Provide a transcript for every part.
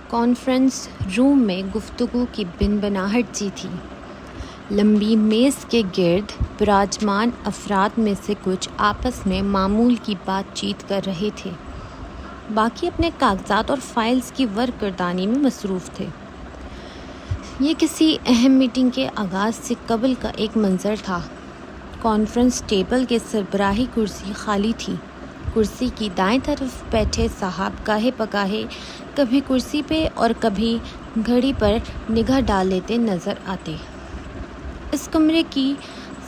Conference room میں گفتگو کی بنبناہٹ سی تھی۔ لمبی میز کے گرد براجمان افراد میں سے کچھ آپس میں معمول کی بات چیت کر رہے تھے، باقی اپنے کاغذات اور فائلز کی ورق گردانی میں مصروف تھے۔ یہ کسی اہم میٹنگ کے آغاز سے قبل کا ایک منظر تھا۔ کانفرنس ٹیبل کے سربراہی کرسی خالی تھی۔ کرسی کی دائیں طرف بیٹھے صاحب گاہے بگاہے کبھی کرسی پہ اور کبھی گھڑی پر نگاہ ڈال لیتے نظر آتے۔ اس کمرے کی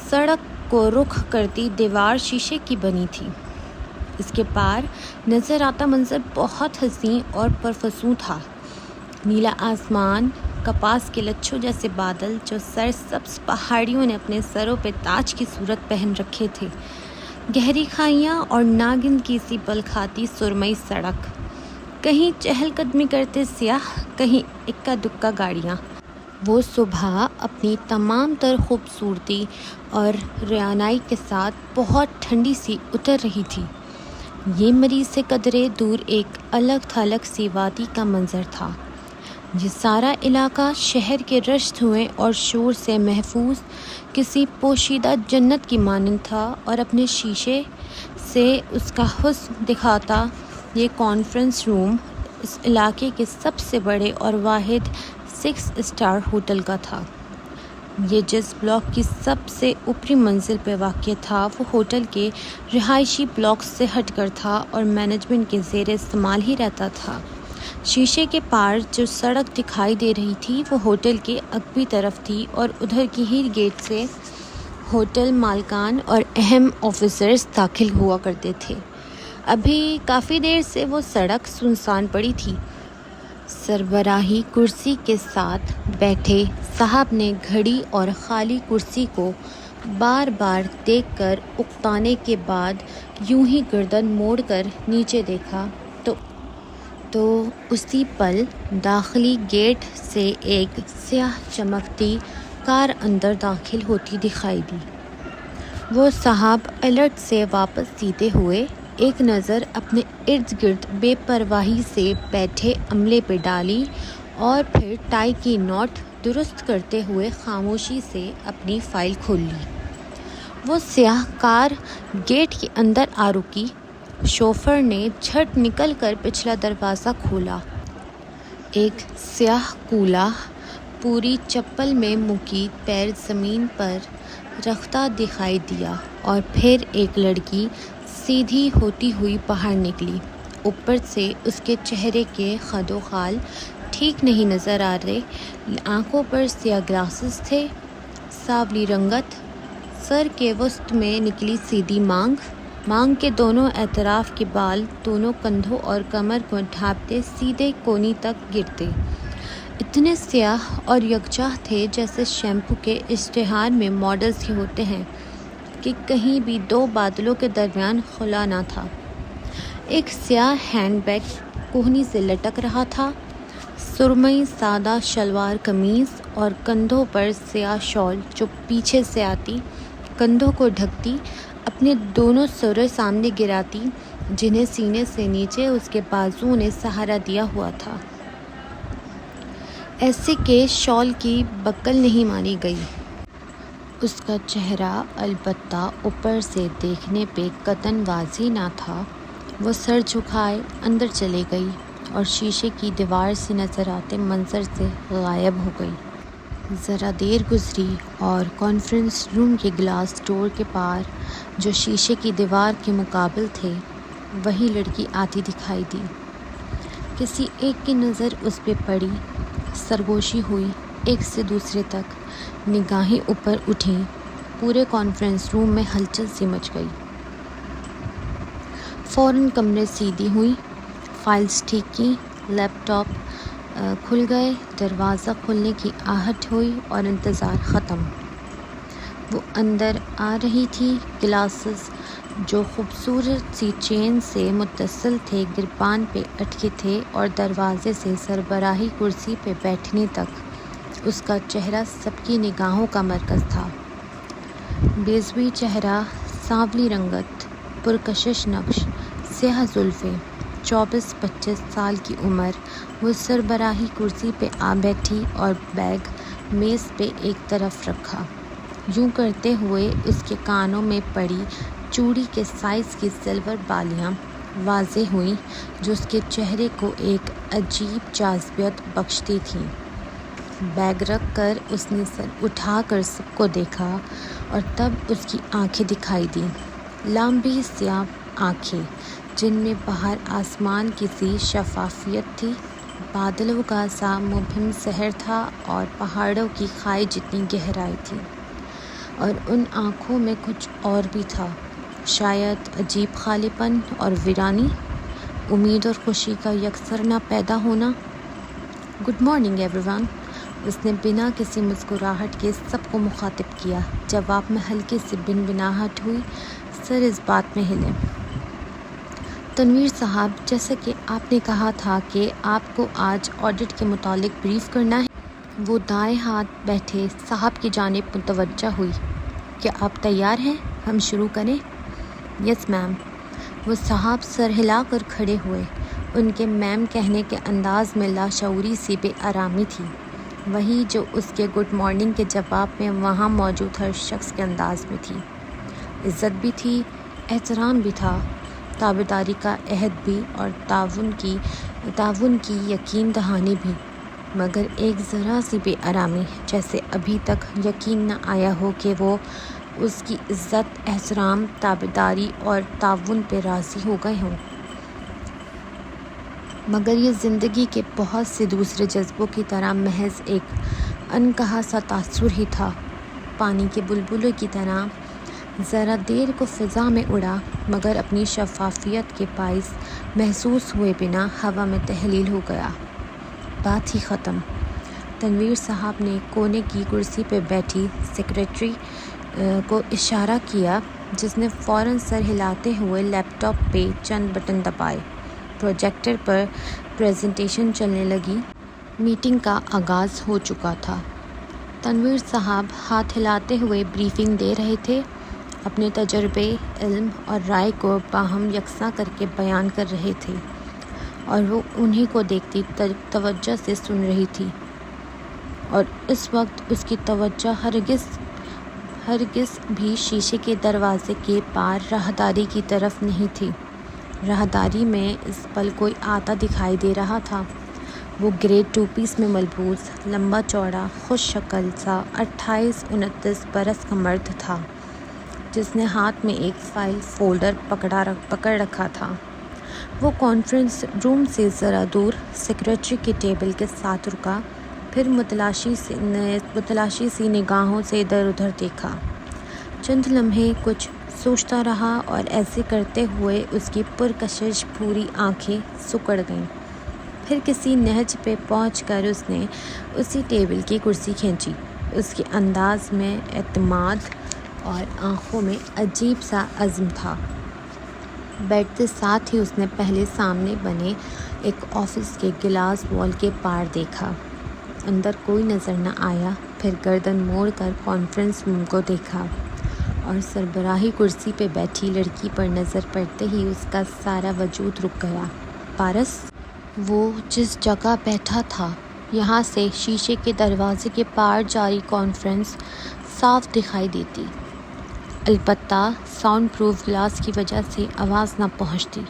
سڑک کو رخ کرتی دیوار شیشے کی بنی تھی۔ اس کے پار نظر آتا منظر بہت حسین اور پرفسوں تھا۔ نیلا آسمان، کپاس کے لچھوں جیسے بادل جو سرسبز پہاڑیوں نے اپنے سروں پہ تاج کی صورت پہن رکھے تھے، گہری کھائیاں اور ناگن کی سی بل کھاتی سرمئی سڑک، کہیں چہل قدمی کرتے سیاح، کہیں اکا دکا گاڑیاں۔ وہ صبح اپنی تمام تر خوبصورتی اور روانائی کے ساتھ بہت ٹھنڈی سی اتر رہی تھی۔ یہ مریض سے قدرے دور ایک الگ تھلگ سی وادی کا منظر تھا۔ یہ سارا علاقہ شہر کے رش دھوئیں اور شور سے محفوظ کسی پوشیدہ جنت کی مانند تھا، اور اپنے شیشے سے اس کا حسن دکھاتا یہ کانفرنس روم اس علاقے کے سب سے بڑے اور واحد 6 اسٹار ہوٹل کا تھا۔ یہ جس بلاک کی سب سے اوپری منزل پہ واقع تھا، وہ ہوٹل کے رہائشی بلاکس سے ہٹ کر تھا اور مینجمنٹ کے زیر استعمال ہی رہتا تھا۔ شیشے کے پار جو سڑک دکھائی دے رہی تھی وہ ہوٹل کے عقبی طرف تھی، اور ادھر کی ہی گیٹ سے ہوٹل مالکان اور اہم آفیسرز داخل ہوا کرتے تھے۔ ابھی کافی دیر سے وہ سڑک سنسان پڑی تھی۔ سربراہی کرسی کے ساتھ بیٹھے صاحب نے گھڑی اور خالی کرسی کو بار بار دیکھ کر اکتانے کے بعد یوں ہی گردن موڑ کر نیچے دیکھا تو اسی پل داخلی گیٹ سے ایک سیاہ چمکتی کار اندر داخل ہوتی دکھائی دی۔ وہ صاحب الرٹ سے واپس سیدھے ہوئے، ایک نظر اپنے ارد گرد بے پرواہی سے بیٹھے عملے پہ ڈالی، اور پھر ٹائی کی نوٹ درست کرتے ہوئے خاموشی سے اپنی فائل کھول لی۔ وہ سیاہ کار گیٹ کے اندر آ رکی۔ شوفر نے جھٹ نکل کر پچھلا دروازہ کھولا۔ ایک سیاہ کولہ پوری چپل میں مقید پیر زمین پر رکھتا دکھائی دیا، اور پھر ایک لڑکی سیدھی ہوتی ہوئی باہر نکلی۔ اوپر سے اس کے چہرے کے خد و خال ٹھیک نہیں نظر آ رہے، آنکھوں پر سیاہ گلاسز تھے، سانولی رنگت، سر کے وسط میں نکلی سیدھی مانگ کے دونوں اطراف کے بال دونوں کندھوں اور کمر کو ڈھانپتے سیدھے کونی تک گرتے، اتنے سیاہ اور یکجا تھے جیسے شیمپو کے اشتہار میں ماڈلز ہی ہوتے ہیں کہ کہیں بھی دو بادلوں کے درمیان خلا نہ تھا۔ ایک سیاہ ہینڈ بیگ کوہنی سے لٹک رہا تھا، سرمئی سادہ شلوار قمیض اور کندھوں پر سیاہ شال جو پیچھے سے آتی، کندھوں کو ڈھکتی، اپنے دونوں سرے سامنے گراتی، جنہیں سینے سے نیچے اس کے بازوؤں نے سہارا دیا ہوا تھا، ایسے کہ شال کی بکل نہیں مانی گئی۔ اس کا چہرہ البتہ اوپر سے دیکھنے پہ قطعاً واضح نہ تھا۔ وہ سر جھکائے اندر چلے گئی اور شیشے کی دیوار سے نظر آتے منظر سے غائب ہو گئی۔ ذرا دیر گزری اور کانفرنس روم کے گلاس ڈور کے پار جو شیشے کی دیوار کے مقابل تھے، وہی لڑکی آتی دکھائی دی۔ کسی ایک کی نظر اس پہ پڑی، سرگوشی ہوئی، ایک سے دوسرے تک نگاہیں اوپر اٹھیں۔ پورے کانفرنس روم میں ہلچل سی مچ گئی۔ فوراً کمریں سیدھی ہوئیں، فائلز ٹھیک کیں، لیپ ٹاپ کھل گئے، دروازہ کھلنے کی آہٹ ہوئی اور انتظار ختم۔ وہ اندر آ رہی تھی۔ گلاسز جو خوبصورت سی چین سے متصل تھے گربان پہ اٹکے تھے، اور دروازے سے سربراہی کرسی پہ بیٹھنے تک اس کا چہرہ سب کی نگاہوں کا مرکز تھا۔ بیضوی چہرہ، سانولی رنگت، پرکشش نقش، سیاہ زلفیں، 24-25 سال کی عمر، وہ سربراہی کرسی پہ آ بیٹھی اور بیگ میز پہ ایک طرف رکھا۔ یوں کرتے ہوئے اس کے کانوں میں پڑی چوڑی کے سائز کی سلور بالیاں واضح ہوئیں جو اس کے چہرے کو ایک عجیب جاذبیت بخشتی تھیں۔ بیگ رکھ کر اس نے سر اٹھا کر سب کو دیکھا اور تب اس کی آنکھیں دکھائی دیں، لمبی سیاہ آنکھیں جن میں باہر آسمان کی سی شفافیت تھی، بادلوں کا سا مبہم سحر تھا اور پہاڑوں کی کھائی جتنی گہرائی تھی، اور ان آنکھوں میں کچھ اور بھی تھا، شاید عجیب خالی پن اور ویرانی، امید اور خوشی کا یکسر پیدا ہونا۔ گڈ مارننگ ایوری ون، اس نے بنا کسی مسکراہٹ کے سب کو مخاطب کیا۔ جواب میں ہلکی سی بنبناہٹ ہوئی، سر اس بات میں ہلے۔ تنویر صاحب، جیسا کہ آپ نے کہا تھا کہ آپ کو آج آڈٹ کے متعلق بریف کرنا ہے۔ وہ دائیں ہاتھ بیٹھے صاحب کی جانب متوجہ ہوئی۔ کیا آپ تیار ہیں؟ ہم شروع کریں؟ یس میم۔ وہ صاحب سر ہلا کر کھڑے ہوئے۔ ان کے میم کہنے کے انداز میں لاشعوری سی بے آرامی تھی، وہی جو اس کے گڈ مارننگ کے جواب میں وہاں موجود ہر شخص کے انداز میں تھی۔ عزت بھی تھی، احترام بھی تھا، تابعداری کا عہد بھی اور تعاون کی یقین دہانی بھی، مگر ایک ذرا سی بے آرامی، جیسے ابھی تک یقین نہ آیا ہو کہ وہ اس کی عزت، احترام، تابعداری اور تعاون پہ راضی ہو گئے ہوں۔ مگر یہ زندگی کے بہت سے دوسرے جذبوں کی طرح محض ایک انکہا سا تاثر ہی تھا، پانی کے بلبلوں کی طرح ذرا دیر کو فضا میں اڑا، مگر اپنی شفافیت کے باعث محسوس ہوئے بنا ہوا میں تحلیل ہو گیا۔ بات ہی ختم۔ تنویر صاحب نے کونے کی کرسی پہ بیٹھی سیکریٹری کو اشارہ کیا، جس نے فوراً سر ہلاتے ہوئے لیپ ٹاپ پہ چند بٹن دبائے۔ پروجیکٹر پر پریزنٹیشن چلنے لگی۔ میٹنگ کا آغاز ہو چکا تھا۔ تنویر صاحب ہاتھ ہلاتے ہوئے بریفنگ دے رہے تھے، اپنے تجربے، علم اور رائے کو باہم یکساں کر کے بیان کر رہے تھے، اور وہ انہی کو دیکھتی توجہ سے سن رہی تھی، اور اس وقت اس کی توجہ ہرگز بھی شیشے کے دروازے کے پار راہداری کی طرف نہیں تھی۔ راہداری میں اس پل کوئی آتا دکھائی دے رہا تھا۔ وہ گرے ٹو پیس میں ملبوس، لمبا چوڑا، خوش شکل سا 28-29 برس کا مرد تھا، جس نے ہاتھ میں ایک فائل فولڈر پکڑ رکھا تھا۔ وہ کانفرنس روم سے ذرا دور سیکریٹری کے ٹیبل کے ساتھ رکا، پھر متلاشی سی نگاہوں سے ادھر ادھر دیکھا، چند لمحے کچھ سوچتا رہا، اور ایسے کرتے ہوئے اس کی پرکشش بھوری آنکھیں سکڑ گئیں۔ پھر کسی نہج پہ پہنچ کر اس نے اسی ٹیبل کی کرسی کھینچی۔ اس کے انداز میں اعتماد اور آنکھوں میں عجیب سا عزم تھا۔ بیٹھتے ساتھ ہی اس نے پہلے سامنے بنے ایک آفس کے گلاس وال کے پار دیکھا، اندر کوئی نظر نہ آیا، پھر گردن موڑ کر کانفرنس روم کو دیکھا، اور سربراہی کرسی پہ بیٹھی لڑکی پر نظر پڑتے ہی اس کا سارا وجود رک گیا۔ پارس، وہ جس جگہ بیٹھا تھا، یہاں سے شیشے کے دروازے کے پار جاری کانفرنس صاف دکھائی دیتی، البتہ ساؤنڈ پروف گلاس کی وجہ سے آواز نہ پہنچتی۔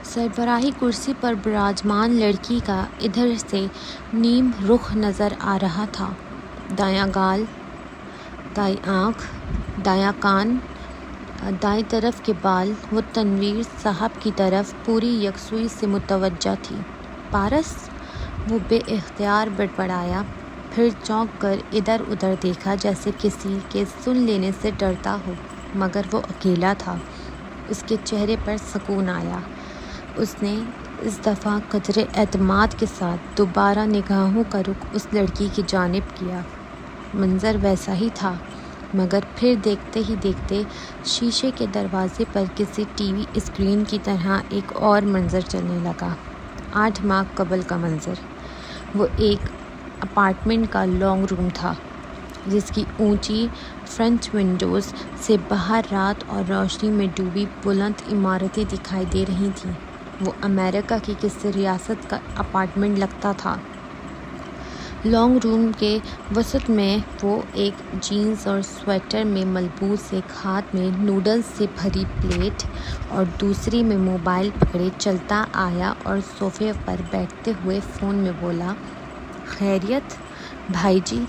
سربراہی کرسی پر براجمان لڑکی کا ادھر سے نیم رخ نظر آ رہا تھا، دایاں گال، دائیں آنکھ، دایاں کان، دائیں طرف کے بال۔ وہ تنویر صاحب کی طرف پوری یکسوئی سے متوجہ تھی۔ پارس، وہ بے اختیار بڑبڑایا، پھر چونک کر ادھر ادھر دیکھا جیسے کسی کے سن لینے سے ڈرتا ہو، مگر وہ اکیلا تھا۔ اس کے چہرے پر سکون آیا۔ اس نے اس دفعہ قدرے اعتماد کے ساتھ دوبارہ نگاہوں کا رخ اس لڑکی کی جانب کیا۔ منظر ویسا ہی تھا، مگر پھر دیکھتے ہی دیکھتے شیشے کے دروازے پر کسی ٹی وی اسکرین کی طرح ایک اور منظر چلنے لگا، 8 ماہ قبل کا منظر۔ وہ ایک اپارٹمنٹ کا لانگ روم تھا، جس کی اونچی فرنٹ ونڈوز سے باہر رات اور روشنی میں ڈوبی بلند عمارتیں دکھائی دے رہی تھیں۔ وہ امریکہ کی کسی ریاست کا اپارٹمنٹ لگتا تھا۔ لانگ روم کے وسط میں وہ ایک جینز اور سویٹر میں ملبوس ایک ہاتھ میں نوڈلز سے بھری پلیٹ اور دوسری میں موبائل پکڑے چلتا آیا اور صوفے پر بیٹھتے ہوئے فون میں بولا، خیریت بھائی جی،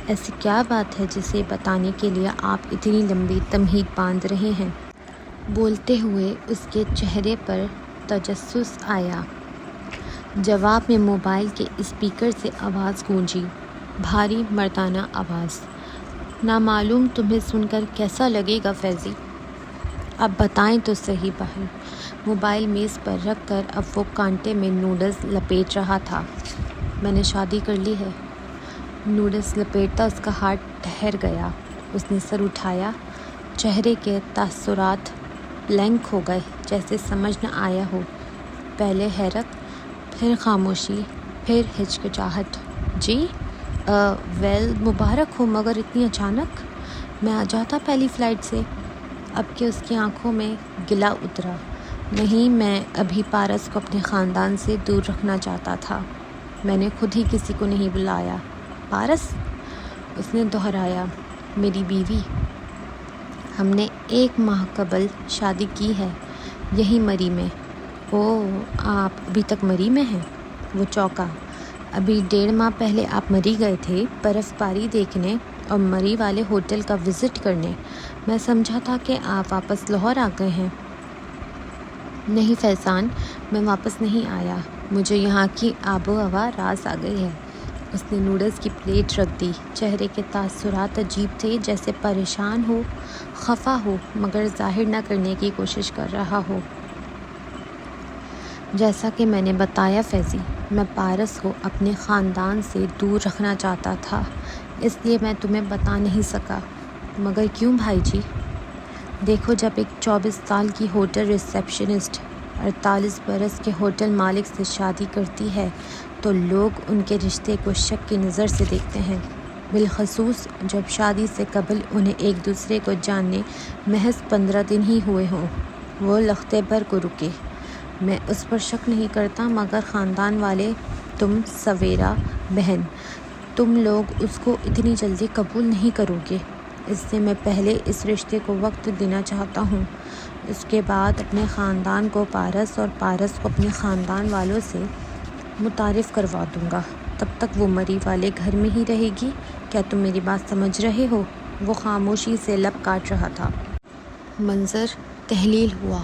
ایسی کیا بات ہے جسے بتانے کے لیے آپ اتنی لمبی تمہید باندھ رہے ہیں؟ بولتے ہوئے اس کے چہرے پر تجسس آیا۔ جواب میں موبائل کے اسپیکر سے آواز گونجی، بھاری مردانہ آواز، نامعلوم تمہیں سن کر کیسا لگے گا فیضی؟ اب بتائیں تو صحیح بہن۔ موبائل میز پر رکھ کر اب وہ کانٹے میں نوڈلز لپیٹ رہا تھا۔ میں نے شادی کر لی ہے۔ نوڈلز لپیٹتا اس کا ہاتھ ٹھہر گیا۔ اس نے سر اٹھایا، چہرے کے تاثرات بلینک ہو گئے، جیسے سمجھ نہ آیا ہو۔ پہلے حیرت، پھر خاموشی، پھر ہچکچاہٹ۔ جی ویل مبارک ہو، مگر اتنی اچانک؟ میں آ جاتا پہلی فلائٹ سے۔ اب کہ اس کی آنکھوں میں گلہ اترا۔ نہیں، میں ابھی پارس کو اپنے خاندان سے دور رکھنا چاہتا تھا۔ میں نے خود ہی کسی کو نہیں بلایا۔ پارس؟ اس نے دہرایا، میری بیوی۔ ہم نے 1 ماہ قبل شادی کی ہے، یہی مری میں۔ اوہ، آپ ابھی تک مری میں ہیں؟ وہ چونکا۔ ابھی 1.5 ماہ پہلے آپ مری گئے تھے، برف باری دیکھنے اور مری والے ہوٹل کا وزٹ کرنے۔ میں سمجھا تھا کہ آپ واپس لاہور آ گئے ہیں۔ نہیں فیضان، میں واپس نہیں آیا، مجھے یہاں کی آب و ہوا راس آ گئی ہے۔ اس نے نوڈلز کی پلیٹ رکھ دی۔ چہرے کے تاثرات عجیب تھے، جیسے پریشان ہو، خفا ہو، مگر ظاہر نہ کرنے کی کوشش کر رہا ہو۔ جیسا کہ میں نے بتایا فیضی، میں پارس کو اپنے خاندان سے دور رکھنا چاہتا تھا، اس لیے میں تمہیں بتا نہیں سکا۔ مگر کیوں بھائی جی؟ دیکھو، جب ایک 24 سال کی ہوٹل ریسیپشنسٹ 48 برس کے ہوٹل مالک سے شادی کرتی ہے تو لوگ ان کے رشتے کو شک کی نظر سے دیکھتے ہیں، بالخصوص جب شادی سے قبل انہیں ایک دوسرے کو جاننے محض 15 دن ہی ہوئے ہوں۔ وہ لختے بھر کو رکے۔ میں اس پر شک نہیں کرتا، مگر خاندان والے، تم سویرا بہن، تم لوگ اس کو اتنی جلدی قبول نہیں کرو گے، اس سے میں پہلے اس رشتے کو وقت دینا چاہتا ہوں۔ اس کے بعد اپنے خاندان کو پارس اور پارس کو اپنے خاندان والوں سے متعارف کروا دوں گا۔ تب تک وہ مری والے گھر میں ہی رہے گی۔ کیا تم میری بات سمجھ رہے ہو؟ وہ خاموشی سے لب کاٹ رہا تھا۔ منظر تحلیل ہوا۔